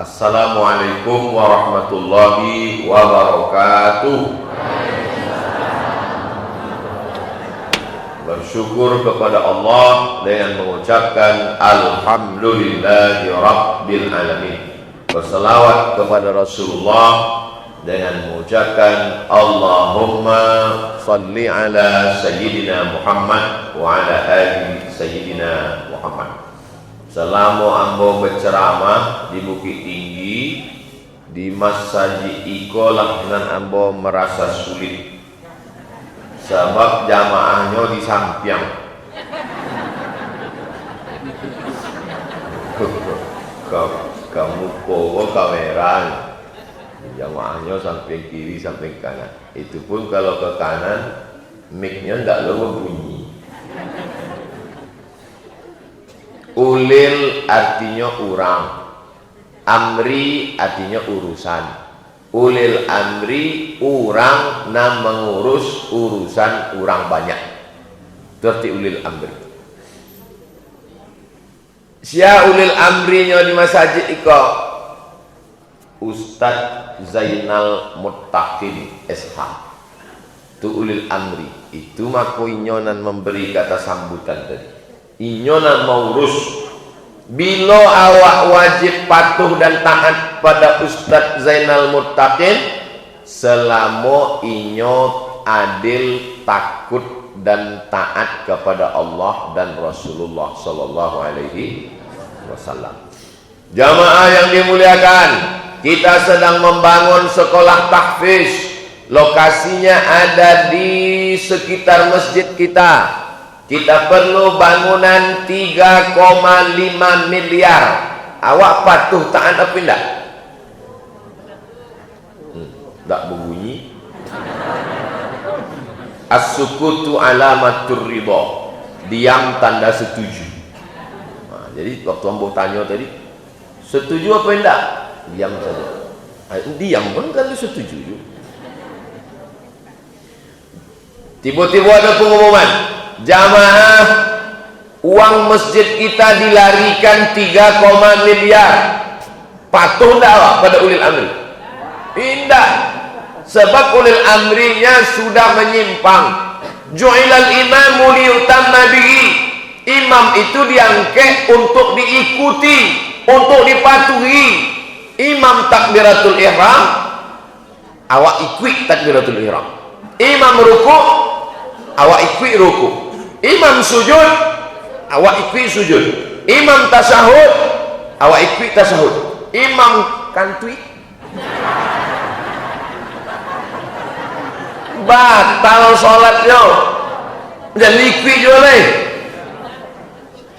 Assalamualaikum warahmatullahi wabarakatuh. Bersyukur kepada Allah dengan mengucapkan Alhamdulillahi Rabbil Alamin. Berselawat kepada Rasulullah dengan mengucapkan Allahumma salli ala Sayyidina Muhammad wa ala ali Sayyidina Muhammad. Selama ambo berceramah di Bukit Tinggi di masjid iko lah ambo merasa sulit sebab jamaahnya di samping. Kamu bawa kamera, jamaahnya samping kiri samping kanan. Itu pun kalau ke kanan mic-nya tidak lalu bunyi. Ulil artinya orang, amri artinya urusan. Ulil amri orang yang mengurus urusan orang banyak. Berarti ulil amri. Sia ulil amrinya di masjid iko Ustadz Zainal Muttaqin SH. Itu ulil amri. Itu mako inyonan memberi kata sambutan tadi. Inyonan mau urus. Bila awak wajib patuh dan taat pada Ustadz Zainal Muttaqin selama inyo adil, takut dan taat kepada Allah dan Rasulullah sallallahu alaihi wasallam. Jamaah yang dimuliakan, kita sedang membangun sekolah tahfiz. Lokasinya ada di sekitar masjid kita. Kita perlu bangunan 3,5 miliar. Awak patuh taat apa tidak? Tak berbunyi. As-sukutu alamatur ridha. Diam tanda setuju. Jadi waktu ambo tanya tadi, setuju apa tidak? Diam saja. Diam pun kan setuju. Tiba-tiba ada pengumuman. Jamaah, uang masjid kita dilarikan 3, miliar. Patuh tak pada ulil amri? Tidak. Sebab ulil amrinya sudah menyimpang. Ju'ilal imamu liyutamma bihi. Imam itu diangkat untuk diikuti, untuk dipatuhi. Imam takbiratul ihram, awak ikut takbiratul ihram. Imam ruku, awak ikut ruku. Imam sujud, awak ikut sujud. Imam tasyahud, awak ikut tasyahud. Imam kantui, batal sholatnya, dan ikut juga.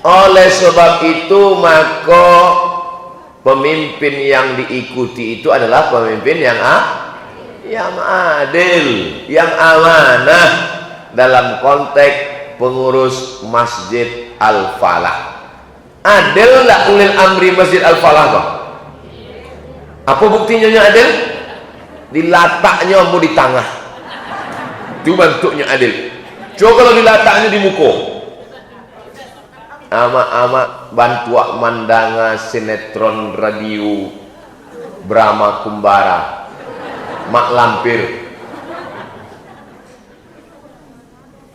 Oleh sebab itu maka pemimpin yang diikuti itu adalah pemimpin yang adil, yang amanah dalam konteks pengurus Masjid Al-Falah. Adil tak ulil amri Masjid Al-Falah kok? Apa buktinya adil? Dilataknya mau di tengah. Itu bentuknya adil. Coba kalau dilataknya di muka. Ama-ama bantuak mandanga sinetron radio Brahma Kumbara Mak Lampir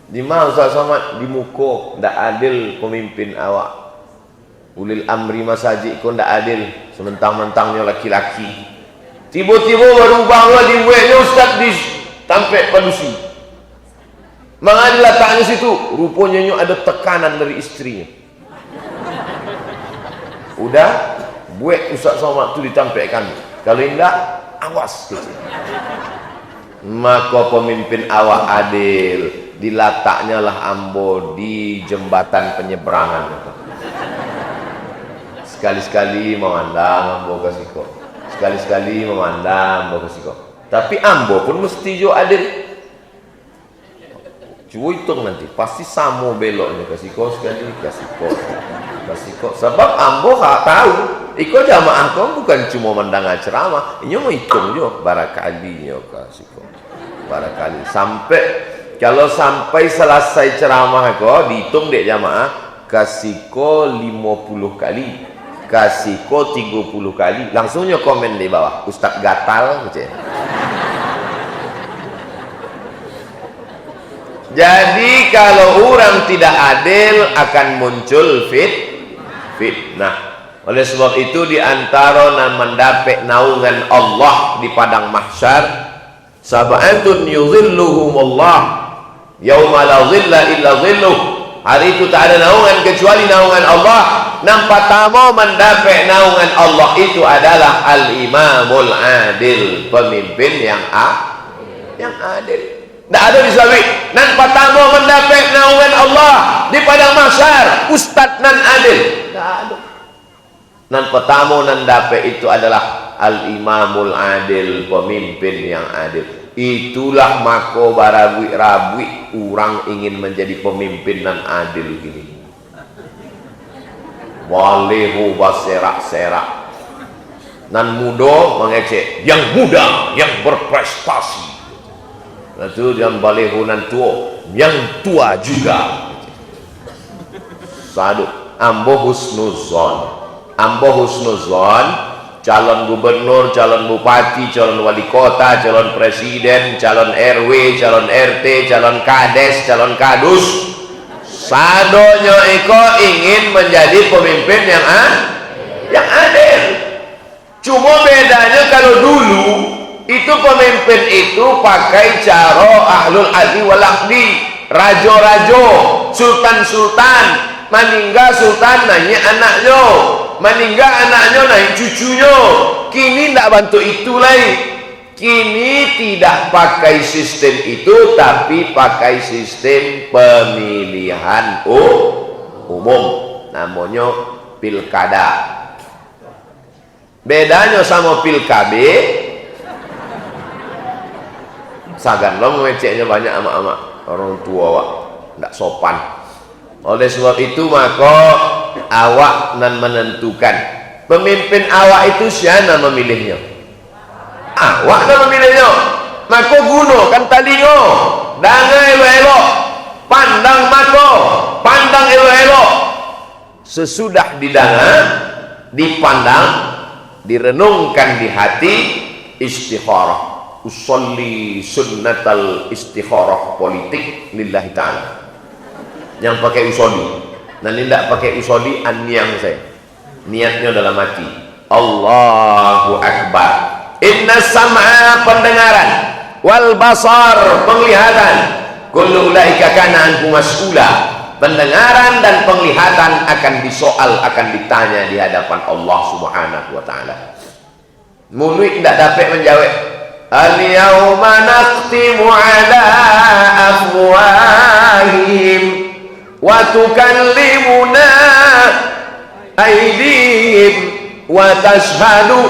di mana Ustaz Somad di muka ndak adil pemimpin awak. Ulil amri masajid kau ndak adil, sementang-mentangnya laki-laki. Tiba-tiba berubahlah di weknya Ustaz di tampek padusi. Mengadil letaknya situ, rupanya ada tekanan dari istrinya. Udah buat Ustaz Somad tu ditampekkan. Kalau tidak awas kecil. Maka pemimpin awak adil. Diletaknya lah ambo di jembatan penyeberangan. Sekali-sekali memandang ambo ke siko. Sekali-sekali memandang ambo ke siko. Tapi ambo pun mesti jo adil. Cuba hitung nanti, pasti samo beloknya ke siko sekali, ke siko. Sebab ambo tak tahu. Iko jamaah kau bukan cuma mandang ceramah, ini mau hitung jo barakalinya ke siko. Barakali sampai selesai ceramah kau dihitung dek jamaah kasih ko 50 kali. kasih ko 30 kali, langsungnya komen di bawah, Ustadz gatal gitu ya. Jadi kalau orang tidak adil akan muncul fitnah. Oleh sebab itu di antara mendapat naungan Allah di padang mahsyar, sab'atun yuzilluhumullah yauma la zilla illa zilluh. Hari itu tak ada naungan kecuali naungan Allah. Nampak tamu mendapat naungan Allah itu adalah al-imamul adil, pemimpin yang adil. Tak ada disebut nan patamu mendapat naungan Allah di padang mahsyar ustaz nan adil. Tak ada. Nan patamu nan dapat itu adalah al-imamul adil, pemimpin yang adil. Itulah mako barabui-rabui orang ingin menjadi pemimpin nan adil gini. Walehu baserak-serak. Nan muda mengecek yang muda, yang berprestasi. Itu yang balehunan tua, yang tua juga. Sadu ambo husnuzon, calon gubernur, calon bupati, calon wali kota, calon presiden, calon RW, calon RT, calon kades, calon kadus. Sadonya iko ingin menjadi pemimpin yang adil. Cuma bedanya kalau dulu itu pemimpin itu pakai cara ahlul adli wal aqdi, rajo-rajo, sultan-sultan, meninggal sultan naik anaknya, meninggal anaknya naik cucunya. Kini tidak bantu itu lagi. Kini tidak pakai sistem itu, tapi pakai sistem pemilihan umum, namanya pilkada. Bedanya sama pilkade, sagan lo mengeceknya banyak ama-ama orang tua awak tidak sopan. Oleh sebab itu maka awak nan menentukan pemimpin awak itu siapa memilihnya. Awak nan memilihnya. Maka gunakan talingo, dangai elok-elok, pandang mata, pandang elok-elok. Sesudah didengar, dipandang, direnungkan di hati, istikharah. Usolli sunnatal istikharah politik lillahi ta'ala. Yang pakai usolli, dan tidak pakai usolli an-niyang saya, niatnya dalam hati. Allahu Akbar. Inna sam'a pendengaran, wal basar penglihatan, kullu ulaika kana anhu mas'ula. Pendengaran dan penglihatan akan disoal, akan ditanya di hadapan Allah Subhanahu wa taala. Mulut tidak dapat menjawab. Al-yawma nakhtimu ala afwahihim wa tukallimuna aydihim wa tashhadu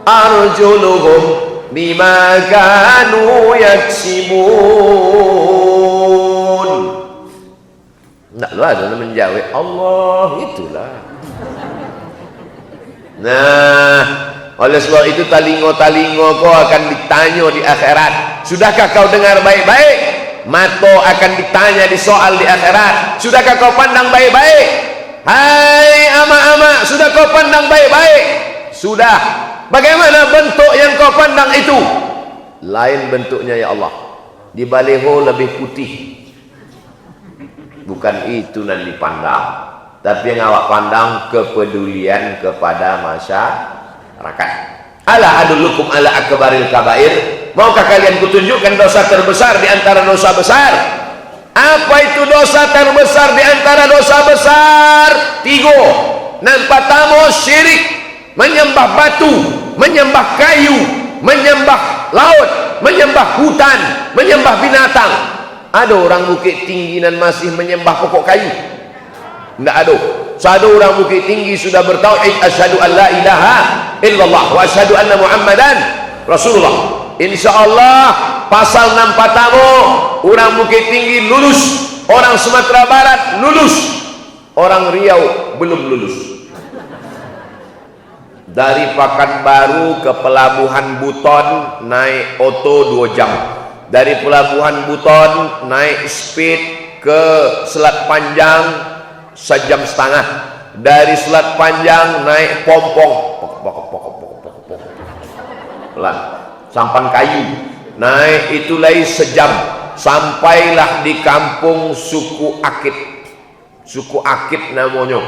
arjuluhum bima kanu yaksibun. Tak ada menjawab Allah, itulah. Nah, oleh sebab itu talingo-talingo kau akan ditanya di akhirat. Sudahkah kau dengar baik-baik? Mata akan ditanya di soal di akhirat. Sudahkah kau pandang baik-baik? Hai ama-ama, sudah kau pandang baik-baik? Sudah. Bagaimana bentuk yang kau pandang itu? Lain bentuknya ya Allah. Di baleho lebih putih. Bukan itu yang dipandang, tapi yang awak pandang kepedulian kepada masyarakat. Ala adullukum ala akbaril kabair. Maukah kalian kutunjukkan dosa terbesar di antara dosa besar? Apa itu dosa terbesar di antara dosa besar? 3. Nampak tamu syirik, menyembah batu, menyembah kayu, menyembah laut, menyembah hutan, menyembah binatang. Ada orang Bukit Tinggi dan masih menyembah pokok kayu? Tidak ada. Satu orang Bukit Tinggi sudah bertauhid, asyhadu an la ilaha illallah wa asyhadu anna Muhammadan Rasulullah. Insyaallah pasal 6 tamu orang Bukit Tinggi lulus, orang Sumatera Barat lulus, orang Riau belum lulus. Dari Pekanbaru ke Pelabuhan Buton naik oto 2 jam. Dari Pelabuhan Buton naik speed ke Selat Panjang 1,5 jam. dari selat panjang naik pompong pelan sampan kayu naik itu lagi sejam sampailah di kampung suku Akit namanya.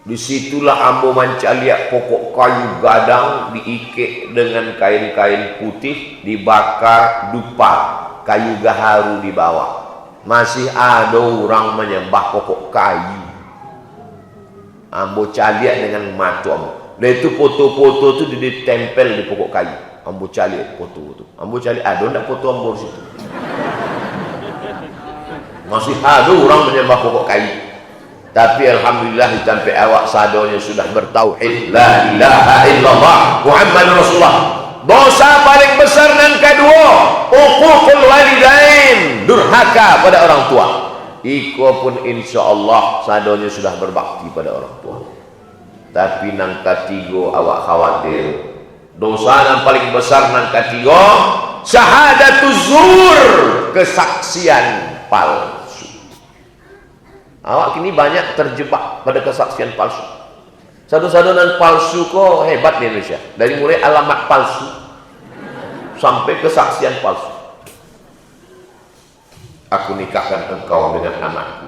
Disitulah ambo mancaliak pokok kayu gadang diikik dengan kain-kain putih, dibakar dupa, kayu gaharu di bawah. Masih ada orang menyembah pokok kayu. Ambo caliak dengan mata ambo. Dan itu foto-foto itu ditempel di pokok kayu. Ambo caliak foto itu. Ambo caliak ada ndak foto ambo di situ. Masih ada orang menyembah pokok kayu. Tapi alhamdulillah sampai awak sadonya sudah bertauhid la ilaha illallah Muhammadur Rasulullah. Dosa paling besar yang kedua, uququl walidain, durhaka pada orang tua. Iko pun insyaallah sadonya sudah berbakti pada orang tua. Tapi nang ketiga awak khawatir. Dosa yang paling besar nang ketiga, syahadatuz zur, kesaksian palsu. Awak kini banyak terjebak pada kesaksian palsu. Sadu-sadunan palsu kok hebat di Indonesia. Dari mulai alamat palsu sampai kesaksian palsu. Aku nikahkan engkau dengan anakku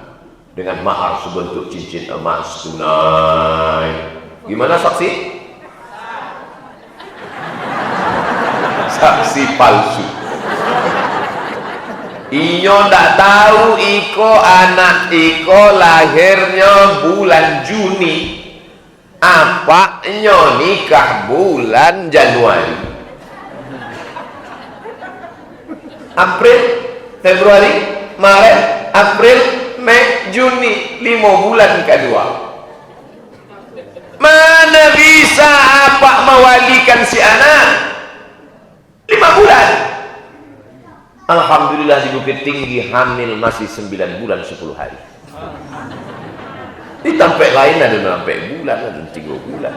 dengan mahar sebentuk cincin emas tunai. Gimana saksi? Saksi palsu. Inyo ndak tahu iko anak iko lahirnya bulan Juni. Apa inyo nikah bulan Januari? April, Februari, Maret, April, Mei, Juni, 5 bulan kedua. Mana bisa apa mewalikan si anak 5 bulan? Alhamdulillah di Bukit Tinggi hamil masih 9 bulan 10 hari. Di tempat lain ada sampai bulan, ada 3 bulan.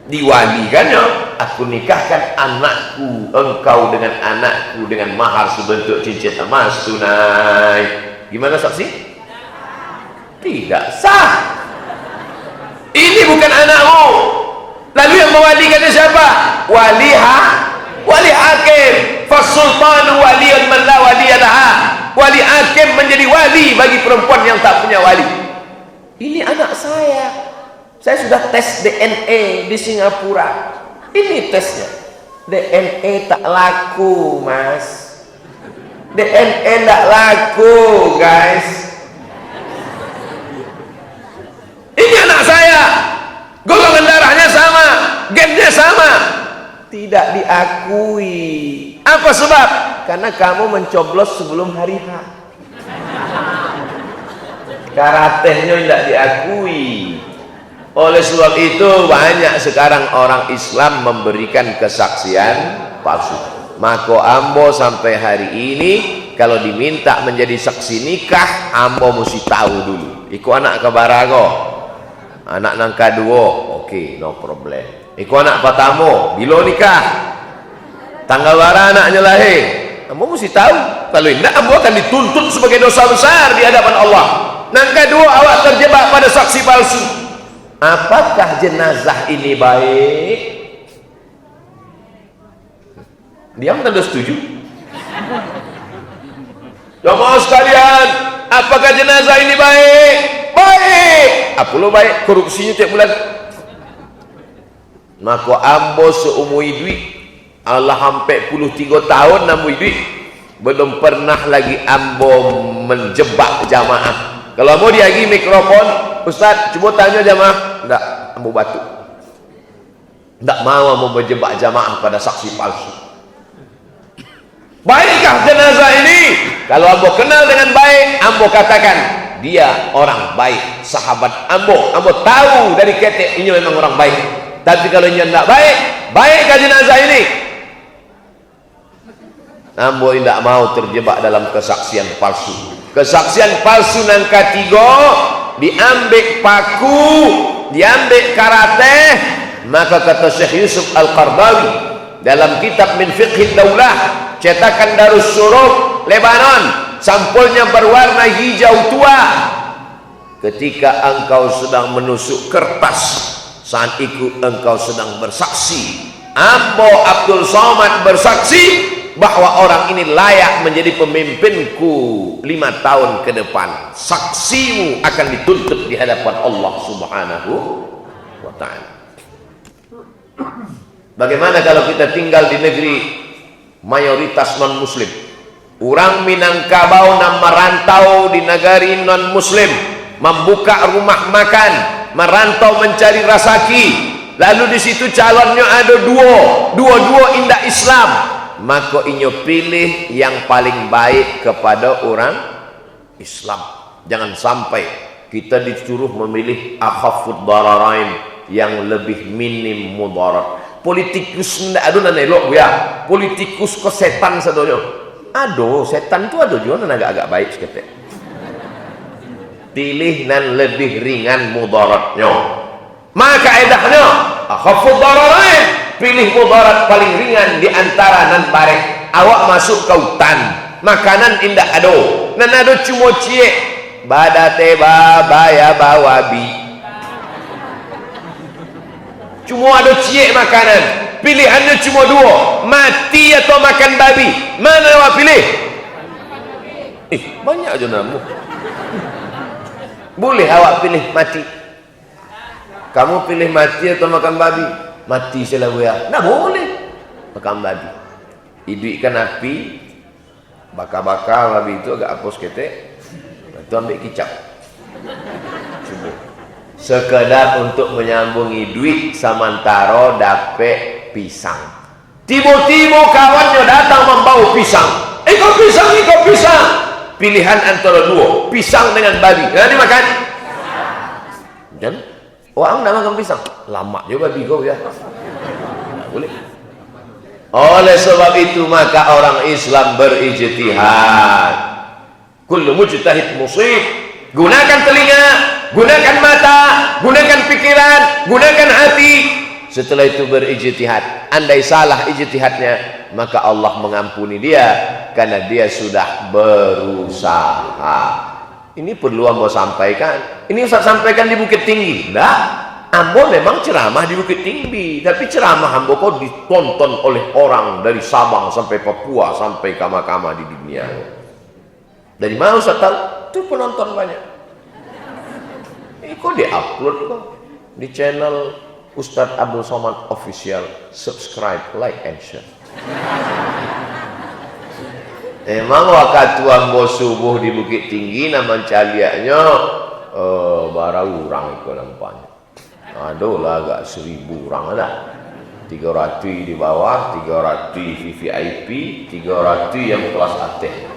Diwalikannya, aku nikahkan anakku, engkau dengan anakku dengan mahar sebentuk cincin emas tunai. Gimana saksi? Tidak sah. Ini bukan anakmu. Lalu yang mewalikannya siapa? Wali hakim. Fasultanu waliyan man la waliyalaha. Wali hakim menjadi wali bagi perempuan yang tak punya wali. Ini anak saya. Saya sudah tes DNA di Singapura. Ini tesnya. DNA tak laku, Mas. DNA tak laku, guys. Ini anak saya. Golongan darahnya sama, gennya sama. Tidak diakui. Apa sebab? Karena kamu mencoblos sebelum hari H. Karatehnya tidak diakui. Oleh sebab itu banyak sekarang orang Islam memberikan kesaksian palsu. Maka ambo sampai hari ini kalau diminta menjadi saksi nikah, ambo mesti tahu dulu. Iku anak kebarago, anak nang kedua, oke, no problem. Iku anak pertama, bila nikah, tanggal bara anaknya lahir, ambo mesti tahu. Kalau tidak, ambo akan dituntut sebagai dosa besar di hadapan Allah. Nang kedua, awak terjebak pada saksi palsu. Apakah jenazah ini baik? Dia tidak setuju. Jamaah sekalian, apakah jenazah ini baik? Baik. Apa lo baik? Korupsinya tiap bulan. Maka ambo seumur hidup, Allah sampai 13 tahun ambo hidup, belum pernah lagi ambo menjebak jamaah. Kalau mau diagi mikrofon, Ustaz, coba tanya jamaah. Enggak, ambo batuk. Enggak mau ambo menjebak jamaah pada saksi palsu. Baikkah jenazah ini? Kalau ambo kenal dengan baik, ambo katakan dia orang baik, sahabat ambo. Ambo tahu dari ketek ini memang orang baik. Tapi kalau ini tidak baik, baikkah jenazah ini? Ambo tidak mau terjebak dalam kesaksian palsu. Kesaksian palsu nang ketiga, diambil paku, diambil karate. Maka kata Syekh Yusuf Al-Qardawi dalam kitab Min Fiqhid Daulah, cetakan Darus Syuruq Lebanon, sampulnya berwarna hijau tua. ketika engkau sedang menusuk kertas, saat itu engkau sedang bersaksi. Ambo Abdul Somad bersaksi bahwa orang ini layak menjadi pemimpinku 5 tahun ke depan. Saksimu akan dituntut di hadapan Allah Subhanahu wa ta'ala. Bagaimana kalau kita tinggal di negeri mayoritas non muslim? Orang Minangkabau yang merantau di negeri non muslim, membuka rumah makan, merantau mencari rasaki, lalu di situ calonnya ada dua indah Islam, maka inyo pilih yang paling baik kepada orang Islam. Jangan sampai kita disuruh memilih akhafud dararain, yang lebih minim mudarat. Politikus ndak ada nana elok ya, politikus kok setan sadonyo. Aduh, setan itu ada juga nana agak-agak baik sekete. Pilih nan lebih ringan mudaratnya. Maka edahnya akhafud dararain, pilih mudarat paling ringan di antara nan barek. Awak masuk ke hutan, makanan indah ado, nan ado cuma cie badate babaya bawabi, cuma ada cie makanan, pilihannya cuma dua, mati atau makan babi. Mana awak pilih? Banyak aja namu. Boleh awak pilih mati. Kamu pilih mati atau makan babi? Mati selalu ya. Nah boleh makan babi. Hidup ikan api, bakar-bakar babi itu agak hapus kete, itu ambil kicap. Coba. Sekedar untuk menyambungi duit samantara dapet pisang. Tiba-tiba kawannya datang membawa pisang. Ikut pisang. Pilihan antara dua, pisang dengan babi. Nah dimakan. Dan orang nak makan pisang, lama juga babi kau ya. Nah, boleh. Oleh sebab itu maka orang Islam berijtihad. Kullu mujtahid musib. Gunakan telinga, gunakan mata, gunakan pikiran, gunakan hati. Setelah itu berijtihad. Andai salah ijtihadnya, maka Allah mengampuni dia karena dia sudah berusaha. Ini perlu Ambo sampaikan. Ini Ustaz sampaikan di Bukit Tinggi. Nah, Ambo memang ceramah di Bukit Tinggi, tapi ceramah Ambo kok ditonton oleh orang dari Sabang sampai Papua sampai kama-kama di dunia. Dari mana Ustaz tahu? Itu penonton banyak. Kok di-upload kok di channel Ustadz Abdul Somad Official. Subscribe, like, and share. Emang waktu Ambo subuh di Bukit Tinggi nama caliaknya bara urang itu nampaknya. Aduh lah agak 1000 orang ada. 300 di bawah, 300 VVIP, 300 yang kelas atas.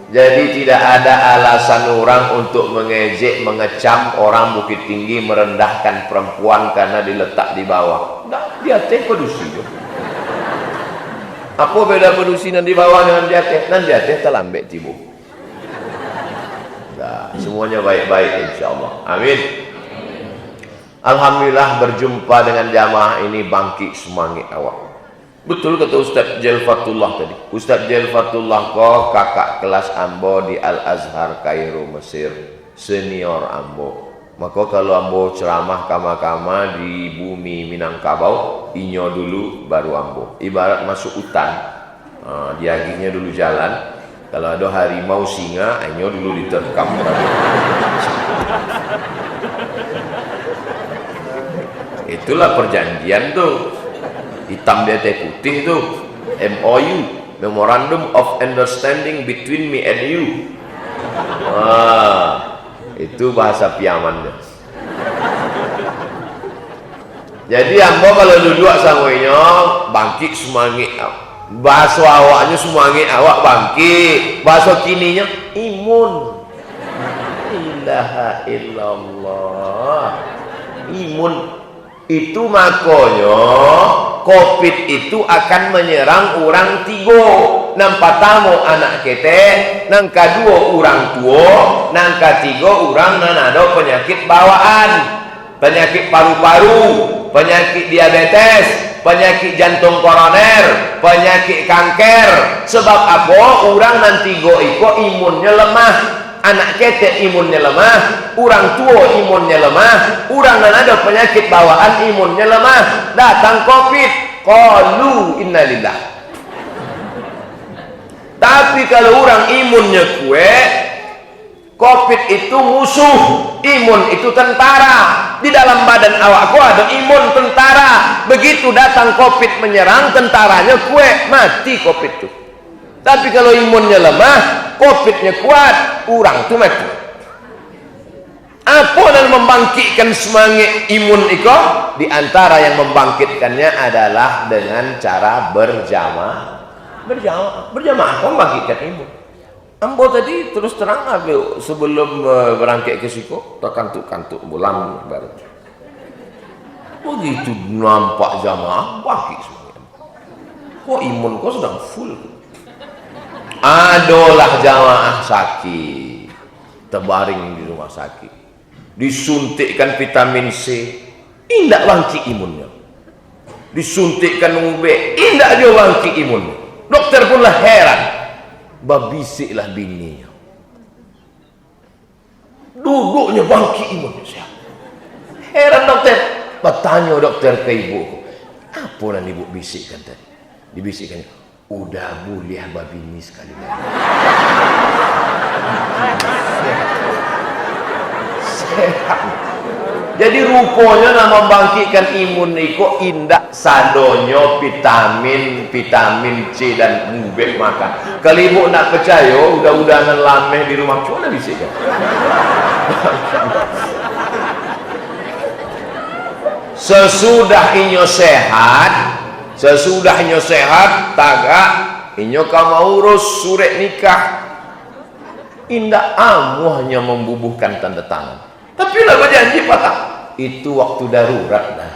Jadi tidak ada alasan orang untuk mengejek, mengecam orang Bukit Tinggi, merendahkan perempuan karena diletak di bawah. Nah, dia teh pedusi. Apa beda pedusi nan di bawah dengan dia teh? Nan dia teh terlambat tibu. Nah, semuanya baik-baik insyaallah. Amin. Alhamdulillah berjumpa dengan jamaah ini, bangkit semangat awak. Betul kata Ustaz Jelfatullah tadi. Ustaz Jelfatullah kok kakak kelas Ambo di Al-Azhar Kairo Mesir, senior Ambo. Maka kalau Ambo ceramah kama-kama di bumi Minangkabau, inyo dulu baru Ambo. Ibarat masuk hutan, diaginya dulu jalan. Kalau ada harimau singa, inyo dulu diterkam. Itulah perjanjian tuh. Hitam di atas putih itu MOU, Memorandum of Understanding between me and you. Itu bahasa piamannya. Jadi Ambo kalau duduk sama inyo bangkit semangat. Bahasa awaknya semangat awak bangkit. Bahasa kininya imun. Ilaha illallah. Imun. Itu makanya COVID itu akan menyerang orang 3. Nang pertama anak kete, nang kedua orang tua, nang ketiga orang nan ada penyakit bawaan, penyakit paru-paru, penyakit diabetes, penyakit jantung koroner, penyakit kanker. Sebab apa? Orang nan 3 itu imunnya lemah. anak ketek imunnya lemah, orang tua imunnya lemah, orang yang ada penyakit bawaan imunnya lemah, datang COVID, qalu innalillah. Tapi kalau orang imunnya kuat, COVID itu musuh, imun itu tentara. Di dalam badan awakku ada imun tentara. Begitu datang COVID menyerang, tentaranya kuat, mati COVID itu. Tapi kalau imunnya lemah, COVID-nya kuat, orang itu mati. Apa yang membangkitkan semangat imun itu? Di antara yang membangkitkannya adalah dengan cara berjamaah. Berjamaah membangkitkan imun. Ambo tadi terus terang sebelum berangkat ke Siko, kantuk bulan baru. Begitu nampak jamaah, bangkit semuanya. Kok imun kau sedang full? Adalah jamaah sakit, terbaring di rumah sakit, disuntikkan vitamin C, indak bangkit imunnya. Disuntikkan UB, indak dia bangkit imunnya. Dokter pun lah heran. Babisiklah bininya, duduknya bangkit imunnya. Heran dokter. Bertanya dokter ke ibu, apa yang ibu bisikkan tadi? Dibisikkan, udah boleh babini sekali lagi. Sehat. Jadi rupanya nama membangkitkan imun itu indak sadonyo vitamin C dan ubek makan. Kalau ibu nak percaya, udah-udahan lameh di rumah cuma bisa kan? Sesudah inyo sehat, tagak inyo mau urus surat nikah. Indak amu hanya membubuhkan tanda tangan. Tapi lah berjanji patah. Itu waktu darurat dah.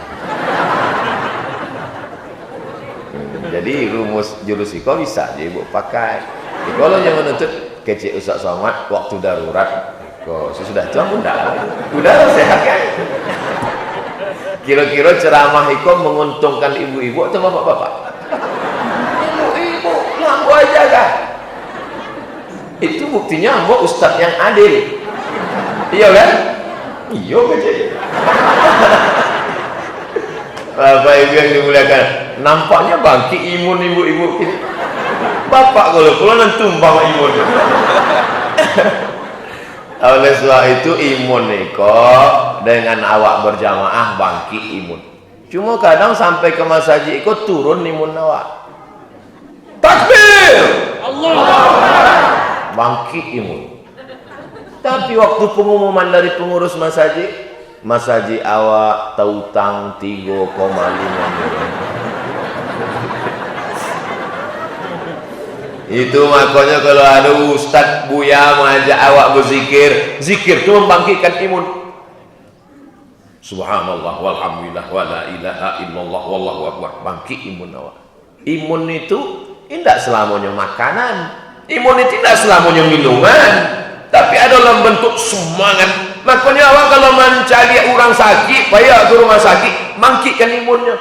Jadi rumus jurus iko bisa je ibu pakai. Kalau yang menuntut kecil Ustaz Somad waktu darurat, kok sesudah itu aku udah sehat kan? Kira-kira ceramah iko menguntungkan ibu-ibu atau bapak-bapak? Ibu-ibu, lampu aja kan? Itu buktinya ambo ustadz yang adil. Iya kan? Iya kecil. Bapak ibu yang dimuliakan, nampaknya bangkit imun ibu-ibu ini. Bapak kalau nanti tumbang imun. Oleh sebab itu imun niko dengan awak berjamaah bangkit imun. Cuma kadang sampai ke masjid ikut turun imun awak. Takbir! Allah! Bangkit imun. Tapi waktu pengumuman dari pengurus masjid awak tautang 3,5 miliar. Itu makanya kalau ada ustaz buya mengajak awak berzikir, zikir itu membangkitkan imun. Subhanallah walhamdulillah wala ilaha illallah wallahu akbar, bangkit imun awak. Imun itu tidak selamanya makanan, imun itu tidak selamanya minuman, tapi ada dalam bentuk semangat. Makanya awak kalau mencari orang sakit, payah ke rumah sakit, bangkitkan imunnya.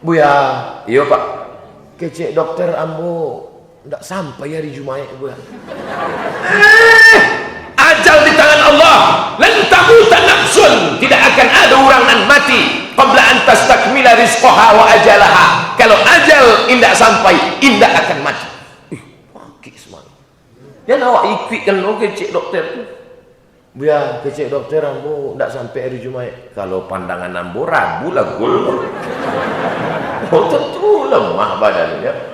Buya, iya pak, kecek dokter ambo tidak sampai hari Jumat bulan. Ajal di tangan Allah. Lan tamuta nafsun, tidak akan ada orang yang mati qabla an tastakmila rizqaha wa ajalaha. Kalau ajal indak sampai, indak akan mati. Pakik semangat. Jangan awak ikutkan lo kecek dokter tu. Biar kecek dokter ambo tidak sampai hari Jumat. Kalau pandangan ambo Rabu lah gul. Oh tentu lemah badannya.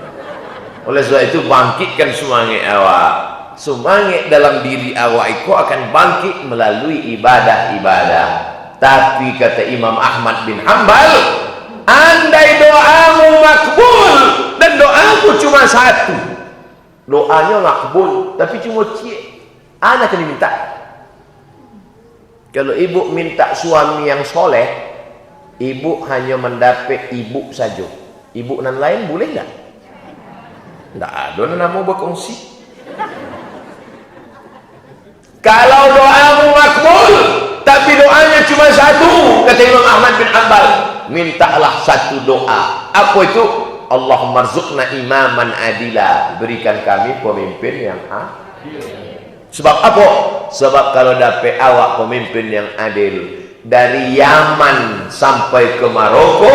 Oleh sebab itu bangkitkan semangat awak. Semangat dalam diri awak itu akan bangkit melalui ibadah-ibadah. Tapi kata Imam Ahmad bin Hanbal, andai doamu makbul dan doamu cuma satu, doanya makbul tapi cuma anak yang diminta. Kalau ibu minta suami yang soleh, ibu hanya mendapat ibu saja. Ibu nan lain boleh enggak? Tidak ada nama berkongsi. Kalau doamu makbul tapi doanya cuma satu, kata Imam Ahmad bin Hanbal, mintalah satu doa. Apa itu? Allahumma rzuqna imaman adila, berikan kami pemimpin yang adil. Sebab apa? Sebab kalau dapat awak pemimpin yang adil, dari Yaman sampai ke Maroko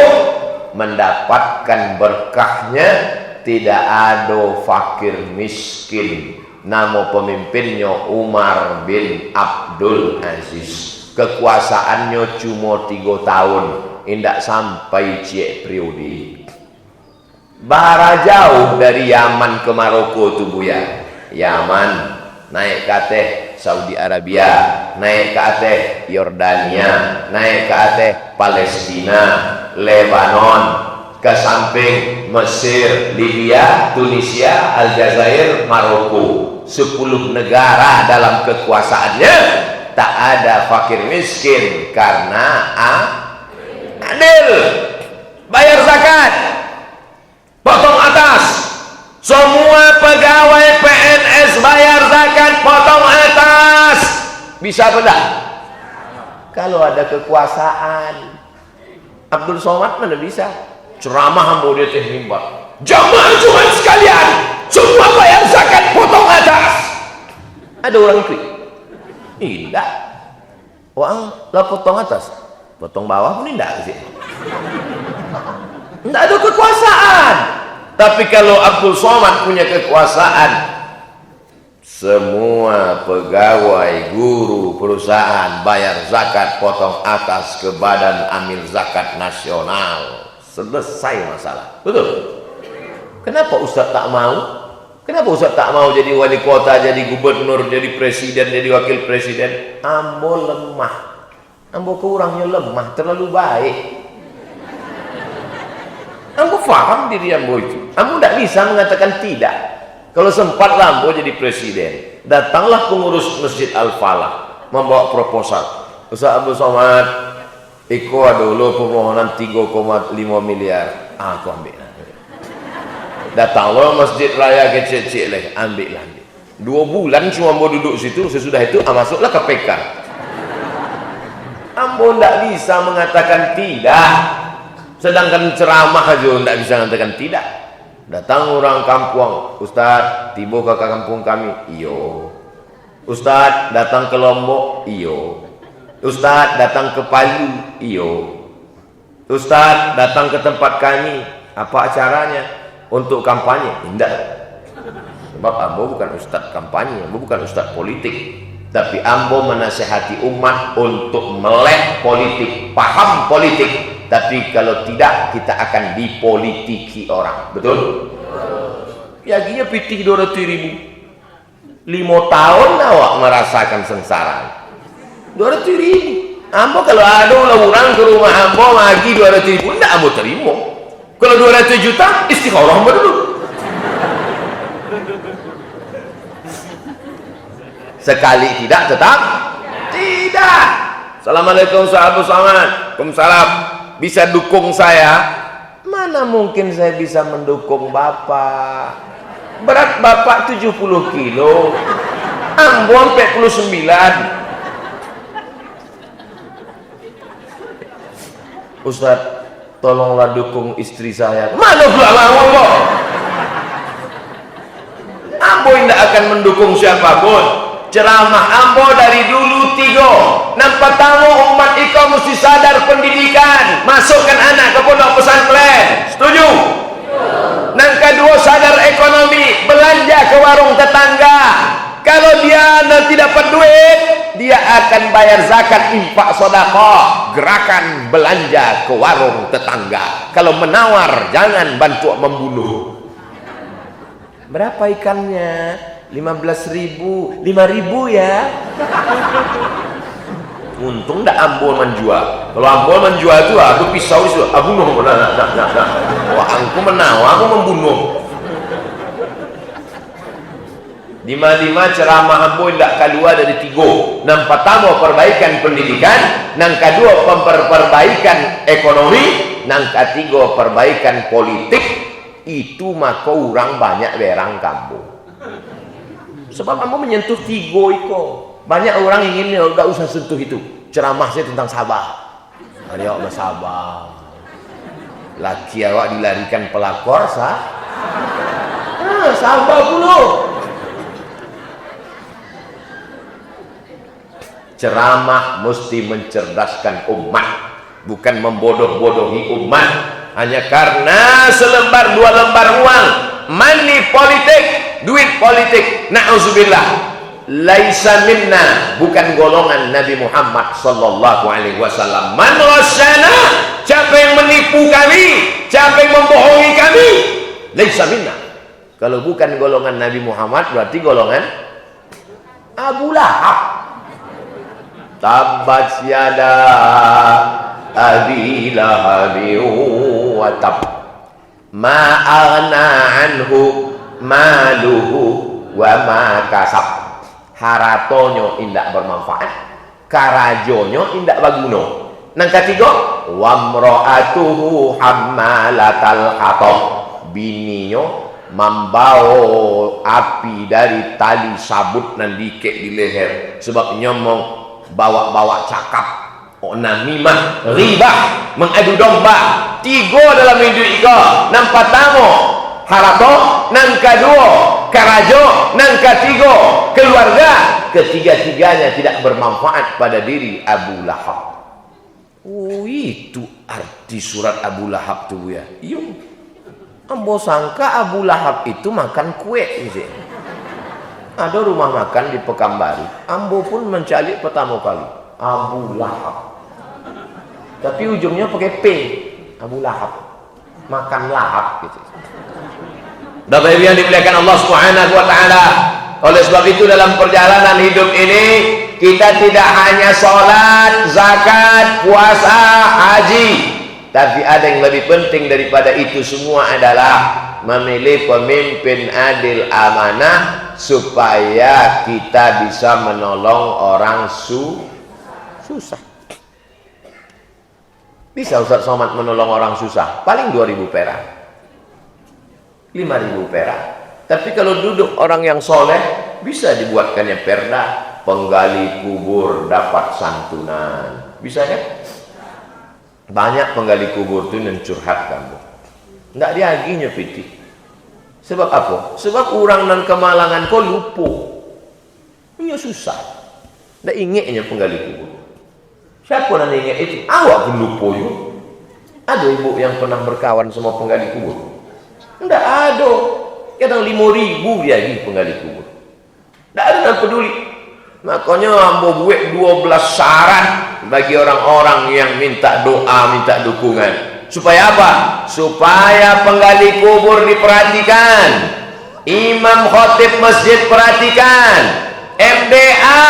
mendapatkan berkahnya, tidak ada fakir miskin. Nama pemimpinnya Umar bin Abdul Aziz. Kekuasaannya cuma 3 tahun, tidak sampai cek periode. Bara jauh dari Yaman ke Maroko tu Buya. Yaman naik ke atas Saudi Arabia, naik ke atas Yordania, naik ke atas Palestina, Lebanon, ke samping Mesir, Libya, Tunisia, Aljazair, Maroko. 10 negara dalam kekuasaannya, tak ada fakir miskin karena adil. Bayar zakat, potong atas. Semua pegawai PNS bayar zakat, potong atas. Bisa benar? Kalau ada kekuasaan, Abdul Somad mana bisa? Ceramah ambo dia teh mimbar. Jamaah Jumat sekalian, semua bayar zakat, potong atas. Ada orang ikut? Tidak. Wah, lah potong atas, potong bawah pun tidak sih. Tidak ada kekuasaan. Tapi kalau Abdul Somad punya kekuasaan, semua pegawai, guru, perusahaan bayar zakat, potong atas ke Badan Amil Zakat Nasional. Selesai masalah. Betul? Kenapa Ustaz tak mau? Kenapa Ustaz tak mau jadi wali kota, jadi gubernur, jadi presiden, jadi wakil presiden? Ambo lemah. Ambo kurangnya lemah, terlalu baik. Ambo faham diri ambo itu. Ambo tidak bisa mengatakan tidak. Kalau sempat Ambo jadi presiden, datanglah pengurus Masjid Al-Falah membawa proposal. Ustaz Abdul Somad, Iko ada dulu permohonan 3,5 miliar. Aku ambil. Datanglah Masjid Raya kecil-kecil leh, ambil. 2 bulan cuma Ambo duduk situ, sesudah itu masuklah KPK. Ambo tidak bisa mengatakan tidak. Sedangkan ceramah aja tidak bisa mengatakan tidak. Datang orang kampung, Ustaz, tiba ke kampung kami. Iyo. Ustaz, datang ke Lombok. Iyo. Ustaz, datang ke Palu. Iyo. Ustaz, datang ke tempat kami. Apa acaranya? Untuk kampanye? Tidak. Sebab Ambo bukan ustaz kampanye, Ambo bukan ustaz politik. Tapi Ambo menasihati umat untuk melek politik, paham politik. Tapi kalau tidak, kita akan dipolitiki orang. Betul? Ya gini pitih 200.000. 5 tahun awak merasakan sengsara. 200.000. Ambo kalau ada orang ke rumah Ambo lagi 200.000, tidak Ambo terima. Kalau 200 juta, istikharah Ambo dulu. Sekali tidak, tetap tidak. Assalamualaikum sahabat Somad. Waalaikumsalam. Bisa dukung saya? Mana mungkin saya bisa mendukung Bapak? Berat Bapak 70 kilo, Ambo 49. Ustaz, tolonglah dukung istri saya. Mana pula Ambo? Ambo tidak akan mendukung siapapun. Ceramah Ambo dari dulu 3. Nampak tamu umat iko mesti sadar pendidikan. Masukkan anak ke pondok pesantren. Setuju? Yang kedua, sadar ekonomi. Belanja ke warung tetangga. Kalau dia nanti dapat duit, dia akan bayar zakat, infak, sedekah. Gerakan belanja ke warung tetangga. Kalau menawar, jangan bantu membunuh. Berapa ikannya? 15.000. 5.000 ya. Untung ndak Ambo menjual. Kalau Ambo menjual itu aku pisau itu, aku bunuh. Nah. Wah, aku menawar, aku membunuh. Lima ceramah Ambo ndak keluar dari 3. Yang pertama perbaikan pendidikan, yang kedua perbaikan ekonomi, yang ketiga perbaikan politik. Itu maka orang banyak berang kampung. Sebab Ambo menyentuh 3 itu. Banyak orang ingin enggak usah sentuh itu. Ceramah saya tentang sabar. Hari awak bersabar. Laki awak dilarikan pelakor sabar dulu. Ceramah mesti mencerdaskan umat, bukan membodoh-bodohi umat hanya karena selembar dua lembar uang, money politik, duit politik. Na'udzubillah. Laisa minna, bukan golongan Nabi Muhammad sallallahu alaihi wasallam. Man rasyana, siapa yang menipu kami, siapa yang membohongi kami, laisa minna. Kalau bukan golongan Nabi Muhammad, berarti golongan Abu Lahab. Tabbat yada abi lahabi wa tab, ma aghna anhu maluhu wa ma kasab. Haratonyo indak bermanfaat, karajonyo indak baguna. Nang ketiga, wamro'atuhu hammalatal hatab, bininya membawa api dari tali sabut nan dikek di leher, sebab nyomong bawa-bawa cakap, namimah, ribah, mengadu domba. Tiga dalam hidup ika. Nang pertama harato, nang kedua karajo, nang ketiga keluarga. Ketiga-tiganya tidak bermanfaat pada diri Abu Lahab. Oh, itu arti surat Abu Lahab tu ya. Iya. Ambo sangka Abu Lahab itu makan kue gitu. Ada rumah makan di Pekanbaru, ambo pun mencari pertama kali Abu Lahab, tapi ujungnya pakai P, Abu Lahab, makan lahap gitu. Bapak Ibu yang dimuliakan Allah Subhanahu wa taala, oleh sebab itu dalam perjalanan hidup ini kita tidak hanya sholat, zakat, puasa, haji, tapi ada yang lebih penting daripada itu semua adalah memilih pemimpin adil amanah, supaya kita bisa menolong orang susah. Bisa Ustaz Somad menolong orang susah? Paling 2.000 perak, 5.000 perak. Tapi kalau duduk orang yang soleh, bisa dibuatkannya perda, penggali kubur dapat santunan. Bisa kan? Banyak penggali kubur itu mencurhat kamu. Nggak diaginya piti. Sebab apa? Sebab orang nan kemalangan kau lupa. Ini susah. Nggak ingatnya penggali kubur. Siapa nan ingat itu? Awak pun lupa yuk. Ada ibu yang pernah berkawan sama penggali kubur? Nggak ada. Kadang 5.000 dia lagi penggali kubur. Nggak ada yang peduli. Makanya ambo buat 12 syarat bagi orang-orang yang minta doa, minta dukungan. Supaya apa? Supaya penggali kubur diperhatikan, imam khatib masjid perhatikan, MDA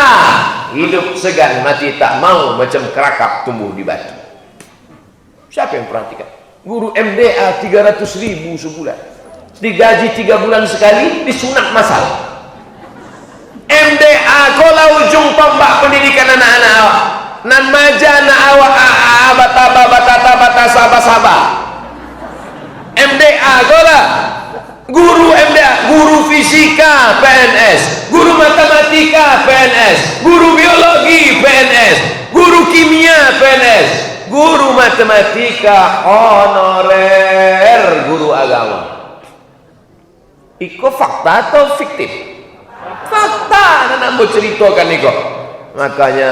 hidup segan mati tak mau macam kerakap tumbuh di batu. Siapa yang perhatikan? Guru MDA 300.000 sebulan, digaji 3 bulan sekali, disunat masal. MDA kalau ujung tombak pendidikan anak-anak awak, nan maja na awak bata sabah. MDA gola, guru MDA, guru fisika PNS, guru matematika PNS, guru biologi PNS, guru kimia PNS, guru matematika honorer, guru agama. Iko fakta atau fiktif? Fakta, anak mau ceritakan iko. Makanya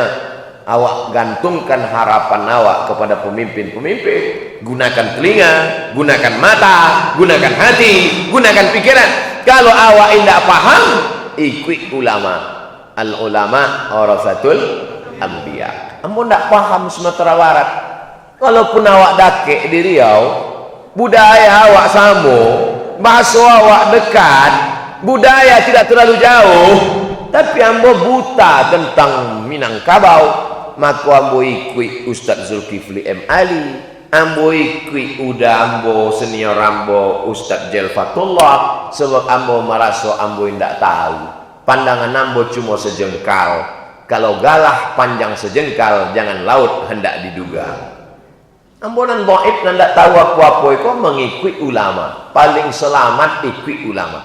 awak gantungkan harapan awak kepada pemimpin-pemimpin. Gunakan telinga, gunakan mata, gunakan hati, gunakan pikiran. Kalau awak tidak paham, ikut ulama. Al-ulama warasatul anbiya. Ambo tidak paham Sumatera Barat. Kalaupun awak dakek di Riau, budaya awak sama, bahasa awak dekat, budaya tidak terlalu jauh, tapi ambo buta tentang Minangkabau, maka ambo ikut Ustaz Zulkifli M. Ali, ambo ikut ambo senior ambo Ustaz Jelfatullah, sebab ambo merasa ambo tidak tahu. Pandangan ambo cuma sejengkal. Kalau galah panjang sejengkal, jangan laut hendak diduga. Ambo nan dhaif nan tak tahu apa-apa itu mengikut ulama. Paling selamat ikut ulama.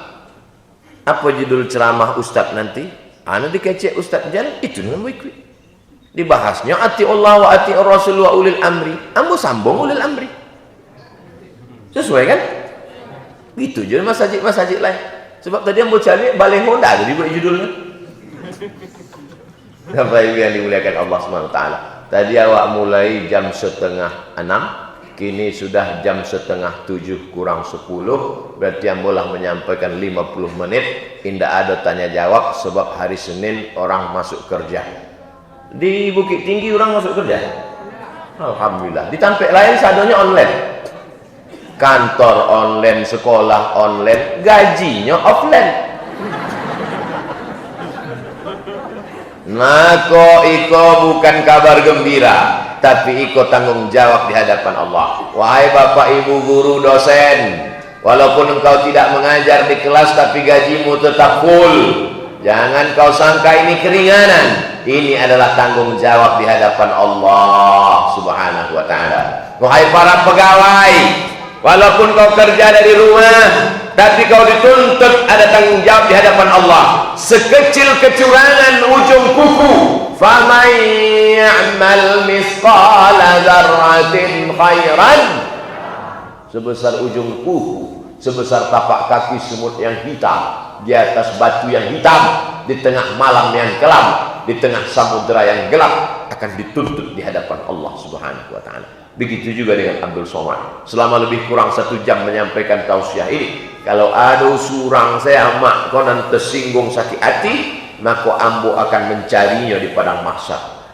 Apa judul ceramah Ustaz nanti? Ana dikecek Ustaz Jal, itu ambo ikut. Dibahasnya ati Allah wa ati Rasul wa ulil amri. Ambo sambung ulil amri. Sesuai kan? Gitu je masjid-masjid lain. Sebab tadi ambo cari balai Honda jadi buat judulnya. Bapak Ibu yang dimuliakan Allah SWT. Tadi awak mulai jam 5:30, kini sudah jam 6:30 kurang 10. Berarti yang boleh menyampaikan 50 menit. Tidak ada tanya jawab sebab hari Senin orang masuk kerja. Di Bukit Tinggi orang masuk kerja. Alhamdulillah. Di tempat lain sadonya online. Kantor online, sekolah online, gajinya offline. Maka iko bukan kabar gembira, tapi iko tanggung jawab di hadapan Allah. Wahai Bapak Ibu guru dosen, walaupun engkau tidak mengajar di kelas tapi gajimu tetap full. Jangan kau sangka ini keringanan. Ini adalah tanggung jawab di hadapan Allah Subhanahu wa taala. Wahai para pegawai, walaupun kau kerja dari rumah, tapi kau dituntut ada tanggung jawab di hadapan Allah. Sekecil kecurangan ujung kuku, faman ya'mal misqala dzarratin khairan, sebesar ujung kuku, sebesar tapak kaki semut yang hitam di atas batu yang hitam, di tengah malam yang kelam, di tengah samudera yang gelap, akan dituntut di hadapan Allah Subhanahu wa taala. Begitu juga dengan Abdul Somad. Selama lebih kurang 1 jam menyampaikan tausiah ini. Kalau ada surang saya mak konan tersinggung sakit hati, maka ambo akan mencarinya di padang mahsyar.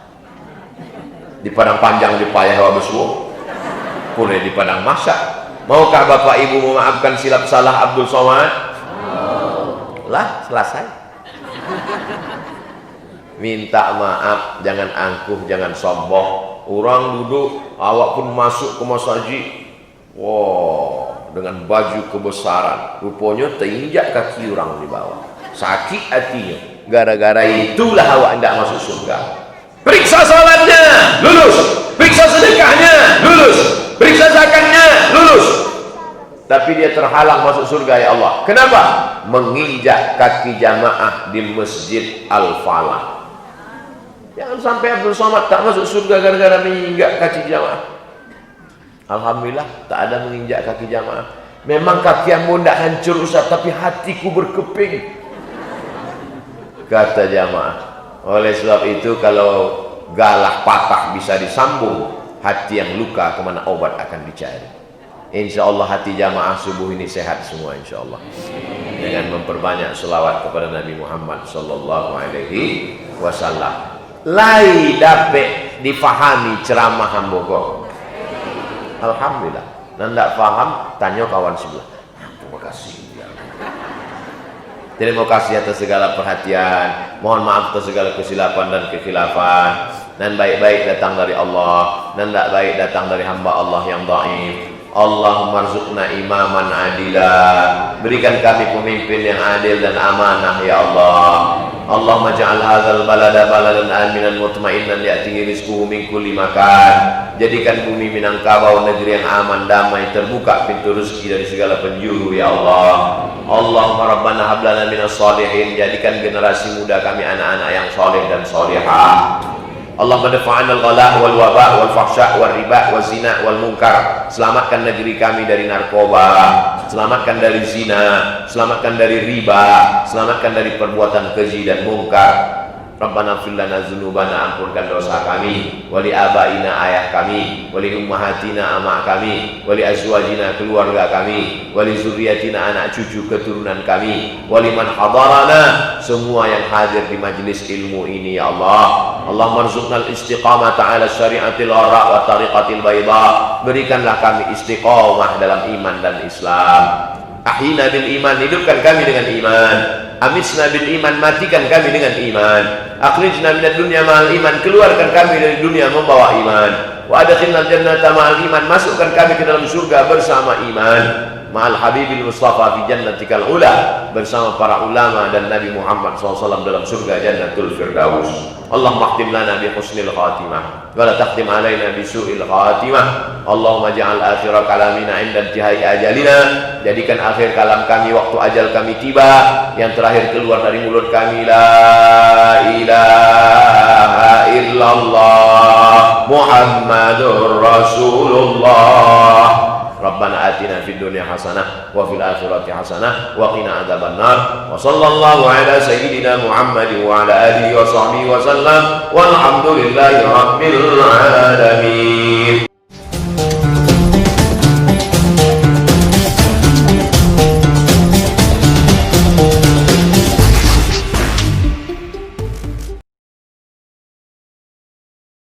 Di padang panjang di payah wa besua. Pulih di padang mahsyar. Maukah Bapak Ibu memaafkan silap salah Abdul Somad? Lah, selesai. Minta maaf, jangan angkuh, jangan sombong. Orang duduk, awak pun masuk ke masjid. Wow, dengan baju kebesaran. Rupanya terinjak kaki orang di bawah. Sakit hatinya. Gara-gara itulah awak tidak masuk surga. Periksa salatnya, lulus. Periksa sedekahnya, lulus. Periksa zakatnya, lulus. Tapi dia terhalang masuk surga ya Allah. Kenapa? Menginjak kaki jamaah di Masjid Al-Falah. Jangan sampai Abdul Somad tak masuk surga gara-gara menginjak kaki jamaah. Alhamdulillah tak ada menginjak kaki jamaah. Memang kaki yang tidak hancur Ustaz, tapi hatiku berkeping, kata jamaah. Oleh sebab itu kalau galah patah bisa disambung, hati yang luka kemana obat akan dicari. Insya Allah hati jamaah subuh ini sehat semua insya Allah. Dengan memperbanyak selawat kepada Nabi Muhammad sallallahu alaihi wasallam. Lai dapat difahami ceramah hamboko. Alhamdulillah. Nanda faham, tanya kawan sebelah. Terima kasih. Terima kasih atas segala perhatian. Mohon maaf atas segala kesilapan dan kekhilafan. Dan baik-baik datang dari Allah, dan tak baik datang dari hamba Allah yang dhaif. Allahumma rzuqna imaman adila. Berikan kami pemimpin yang adil dan amanah ya Allah. Allahumma ja'al hadzal balada baladan aminan mutmainnan ya'tihi rizquhu min kulli makan. Jadikan bumi Minangkabau negeri yang aman, damai, terbuka pintu rezeki dari segala penjuru ya Allah. Allahumma rabbana hab lana minas shalihin. Jadikan generasi muda kami anak-anak yang saleh dan salihah. Allahumma dafa'an al-ghala wal waba wal fahsya wal riba wal zina wal munkar. Selamatkan negeri kami dari narkoba, selamatkan dari zina, selamatkan dari riba, selamatkan dari perbuatan keji dan munkar. Rabbana fir lana dzunubana, ampunkan dosa kami, wali abaina ayah kami, wali ummahatina amak kami, wali azwajina keluarga kami, wali zuriyatina anak cucu keturunan kami, wali man hadarana, semua yang hadir di majlis ilmu ini ya Allah. Allahumma rzuqnal istiqamata ala syariatil gharra wa tariqatil bayda. Berikanlah kami istiqamah dalam iman dan Islam. Ahyina bil iman, hidupkan kami dengan iman. Amisna bil iman, matikan kami dengan iman. Akhrijna minad dunya ma'al iman, keluarkan kami dari dunia membawa iman. Wa adkhilnal jannata ma'al iman, masukkan kami ke dalam surga bersama iman. Ma'al habibil mustafa fi jannatikal ula, bersama para ulama dan Nabi Muhammad SAW dalam surga jannatul firdaus. Allahumma khtim lana bi husnil khatimah wa la takhtim alaina bi su'il khatimah. Allahumma ja'al akhira kalamina 'inda intihai ajalina. Jadikan akhir kalam kami waktu ajal kami tiba, yang terakhir keluar dari mulut kami la ilaha illallah Muhammadur Rasulullah Rabbana atina fid dunya hasanah wa fil akhirati hasanah wa qina adzabannar. Wa sallallahu ala sayyidina Muhammadin wa ala alihi wa sahbihi wa sallam walhamdulillahi rabbil alamin.